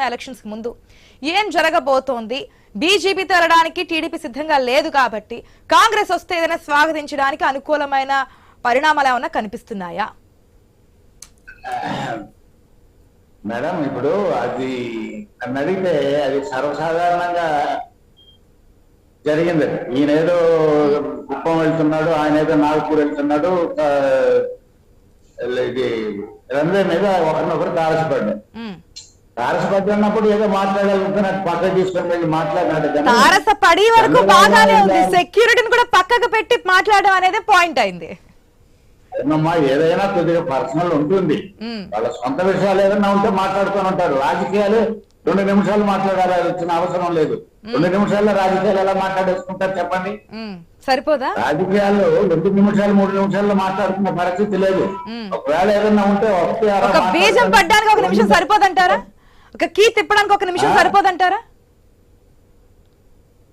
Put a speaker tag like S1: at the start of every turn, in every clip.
S1: Elections ముందు ఏం జరగబోతోంది? బీజేపీ తరడానికి టీడీపీ సిద్ధంగా లేదు కాబట్టి కాంగ్రెస్ వస్తే ఏదైనా స్వాగతించడానికి అనుకూలమైన పరిణామాలు ఏమైనా కనిపిస్తున్నాయా?
S2: మేడం, ఇప్పుడు అది నన్ను అడిగితే అది సర్వసాధారణంగా జరిగింది. ఈయనేదో కుప్పం వెళ్తున్నాడు, ఆయన ఏదో నాగపూర్ వెళ్తున్నాడు, ఇది రంజే మీద ఒకరినొకరు తారసపడ్డాడు. తారసపడినప్పుడు ఏదో మాట్లాడాలనుకున్నట్టు పక్కకు తీసుకొని వెళ్ళి మాట్లాడినాడు.
S1: తారసపడి వరకు బాగానే ఉంది, సెక్యూరిటీని కూడా పక్కకు పెట్టి మాట్లాడడం అనేది పాయింట్ అయింది.
S2: ఏమమ్మా, ఏదైనా కొద్దిగా పర్సనల్ ఉంటుంది. వాళ్ళ సొంత విషయాలు ఏదైనా ఉంటే మాట్లాడుతూ ఉంటారు. రాజకీయాలు 2 నిమిషాలు మాట్లాడాల్సిన అవసరం లేదు. 2 నిమిషాల్లో రాజకీయాలు ఎలా మాట్లాడేసుకుంటారు చెప్పండి?
S1: సరిపోదా?
S2: రాజకీయాలు 2 నిమిషాలు 3 నిమిషాల్లో మాట్లాడుతున్న పరిస్థితి లేదు. ఒకవేళ ఏదైనా ఉంటే
S1: ఒక బీజం పడ్డానికి 1 నిమిషం సరిపోదంటారా? ఒక కీ తిప్పడానికి 1 నిమిషం సరిపోదంటారా?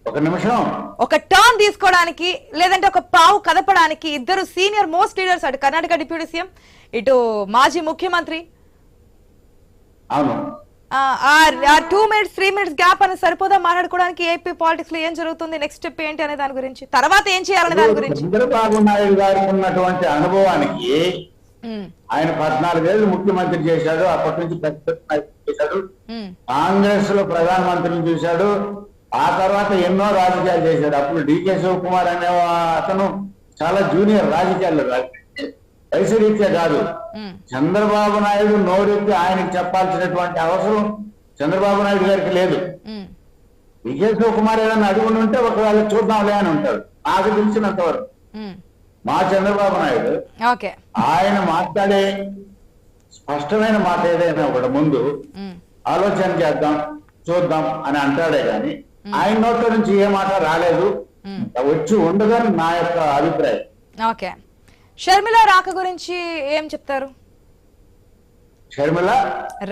S2: 1 నిమిషం
S1: ఒక టర్న్ తీసుకోవడానికి, లేదంటే ఒక పావు కదపడానికి ఇద్దరు సీనియర్ మోస్ట్ లీడర్స్, అటు కర్ణాటక డిప్యూటీ సీఎం, ఇటు మాజీ ముఖ్యమంత్రి,
S2: అవును,
S1: 2 minutes 3 minutes గ్యాప్ అనేది సరిపోదా మాట్లాడుకోవడానికి? ఏపీ పాలిటిక్స్ లో ఏం జరుగుతుంది, నెక్స్ట్ స్టెప్ ఏంటి అనే దాని గురించి, తర్వాత ఏం చేయాలనే దాని గురించి.
S2: చంద్రబాబు నాయుడు గారికి ఉన్నటువంటి అనుభవానికి ఆయన 14 ఏళ్ళు ముఖ్యమంత్రి చేశాడు. అప్పటి నుంచి చేశాడు. కాంగ్రెస్ లో ప్రధానమంత్రిని చూశాడు. ఆ తర్వాత ఎన్నో రాజకీయాలు చేశాడు. అప్పుడు డికే శివకుమార్ అనే అతను చాలా జూనియర్ రాజకీయాల్లో, వయసు రీత్యా కాదు. చంద్రబాబు నాయుడు నోరెత్తి ఆయనకి చెప్పాల్సినటువంటి అవసరం చంద్రబాబు నాయుడు గారికి లేదు. డికే శివకుమార్ ఏదైనా అడుగుని ఉంటే ఒకవేళ చూద్దాంలే అని ఉంటాడు. నాకు తెలిసినంత వరకు మా చంద్రబాబు నాయుడు ఆయన మాట్లాడే స్పష్టమైన మాట ఏదైనా ఒకటి ముందు ఆలోచన చేద్దాం, చూద్దాం అని అంటాడే గాని ఆయన నోట్ల నుంచి ఏ మాట రాలేదు, వచ్చి ఉండదని నా యొక్క అభిప్రాయం.
S1: ఓకే, షర్మిల రాక గురించి ఏం చెప్తారు?
S2: షర్మిల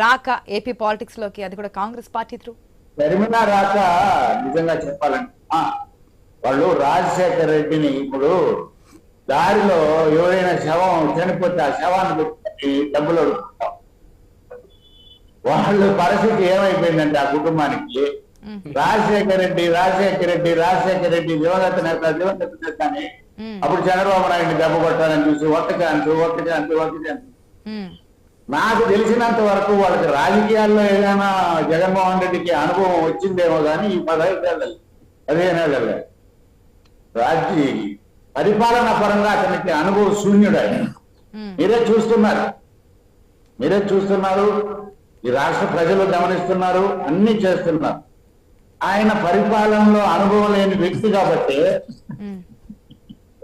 S1: రాక ఏపీ పాలిటిక్స్ లోకి, అది కూడా కాంగ్రెస్ పార్టీ త్రూ. షర్మిల
S2: రాక నిజంగా చెప్పాలంటే వాళ్ళు రాజశేఖర రెడ్డిని ఇప్పుడు దారిలో ఎవరైనా శవం చనిపోతే ఆ శవాన్ని పెట్టి డబ్బులు అడుగుతాం. వాళ్ళ పరిస్థితి ఏమైపోయిందంటే ఆ కుటుంబానికి రాజశేఖర రెడ్డి దివంగత నేత అని అప్పుడు చంద్రబాబు నాయుడిని దెబ్బ కొట్టాలని చూసి ఒక్క ఛాన్స్. నాకు తెలిసినంత వరకు వాళ్ళకి రాజకీయాల్లో ఏదైనా జగన్మోహన్ రెడ్డికి అనుభవం వచ్చిందేమో కానీ ఈ 15 ఏళ్ళ రాజకీయ పరిపాలన పరంగా అతనికి అనుభవం శూన్యుడు. ఆయన మీరే చూస్తున్నారు, ఈ రాష్ట్ర ప్రజలు గమనిస్తున్నారు, అన్ని చేస్తున్నారు. ఆయన పరిపాలనలో అనుభవం లేని వ్యక్తి కాబట్టి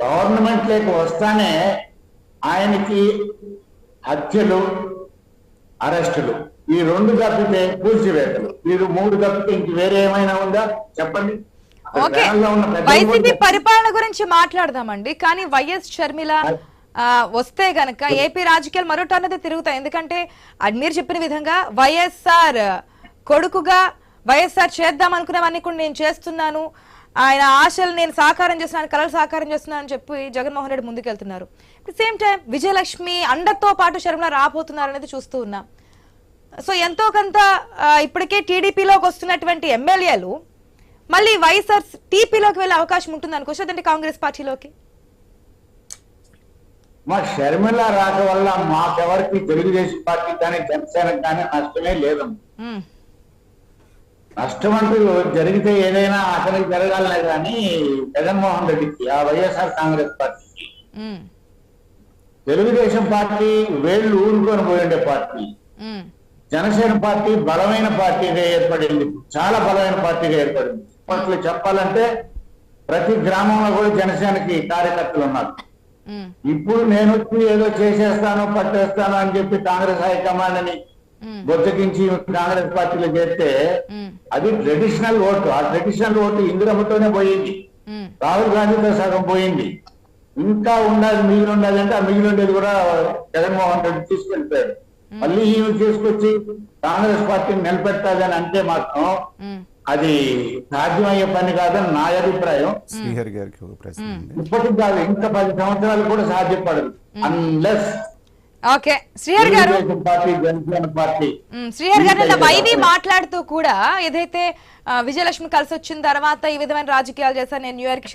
S2: గవర్నమెంట్ లేక వస్తానే ఆయనకి హత్యలు, అరెస్టులు, ఈ 2 తప్పితే కూల్చివేతలు, ఈ 3 తప్పితే ఇంక వేరే ఏమైనా ఉందా చెప్పండి?
S1: వైసీపీ పరిపాలన గురించి మాట్లాడదామండి, కానీ వైఎస్ షర్మిల వస్తే గనక ఏపీ రాజకీయాలు మరో టర్న్ అయితే తిరుగుతాయి. ఎందుకంటే మీరు చెప్పిన విధంగా వైఎస్ఆర్ కొడుకుగా వైఎస్ఆర్ చేద్దాం అనుకునేవన్నీ కూడా నేను చేస్తున్నాను, ఆయన ఆశలు నేను సాకారం చేస్తున్నాను, కళలు సాకారం చేస్తున్నాను అని చెప్పి జగన్మోహన్ రెడ్డి ముందుకెళ్తున్నారు. సేమ్ టైం విజయలక్ష్మి అండతో పాటు షర్మిల రాబోతున్నారు అనేది చూస్తూ ఉన్నాం. సో ఎంతో కొంత ఇప్పటికే టీడీపీలోకి వస్తున్నటువంటి ఎమ్మెల్యేలు మళ్ళీ వైఎస్ఆర్ టీపీలోకి వెళ్ళే అవకాశం ఉంటుంది అనుకోవచ్చు, అంటే కాంగ్రెస్ పార్టీలోకి.
S2: మా షర్మిల రాక వల్ల మాకెవరికి తెలుగుదేశం పార్టీ కానీ జనసేనకు కానీ నష్టమే లేదు. నష్టం అంటూ జరిగితే ఏదైనా అతనికి జరగాలనే కానీ జగన్మోహన్ రెడ్డికి, ఆ వైఎస్ఆర్ కాంగ్రెస్ పార్టీకి, తెలుగుదేశం పార్టీ వేళ్లు ఊరుకొని పోయిండే పార్టీ, జనసేన పార్టీ బలమైన పార్టీగా ఏర్పడింది, చాలా బలమైన పార్టీగా ఏర్పడింది. అప్పట్లో చెప్పాలంటే ప్రతి గ్రామంలో కూడా జనసేనకి కార్యకర్తలు ఉన్నారు. ఇప్పుడు నేను వచ్చి ఏదో చేసేస్తాను, పట్టేస్తాను అని చెప్పి కాంగ్రెస్ హైకమాండ్ అని బొత్తకించి కాంగ్రెస్ పార్టీలో చేస్తే అది ట్రెడిషనల్ ఓటు. ఆ ట్రెడిషనల్ ఓటు ఇందిరమ్మతోనే పోయింది, రాహుల్ గాంధీతో సగం పోయింది. ఇంకా ఉండాలి, మిగిలి ఉండాలి అంటే ఆ మిగిలి ఉండేది కూడా జగన్మోహన్ రెడ్డి తీసుకెళ్ళిపోయాడు. మళ్ళీ ఈమె తీసుకొచ్చి కాంగ్రెస్ పార్టీని నిలబెట్టాలని అంటే మాత్రం అది సాధ్యమయ్యే పని కాదని నా అభిప్రాయం.
S3: శ్రీహరి గారికి
S2: ఇప్పటికి కాదు, ఇంకా 10 సంవత్సరాలు కూడా సాధ్యపడదు అన్లెస్
S1: ఓకే శ్రీహరి గారు,
S2: తెలుగుదేశం పార్టీ, జనసేన పార్టీ
S1: శ్రీహరి గారు నిన్న వైవి మాట్లాడుతూ కూడా ఏదైతే విజయలక్ష్మి కలిసి వచ్చిన తర్వాత ఈ విధమైన రాజకీయాలు చేశారు, నేను న్యూయార్క్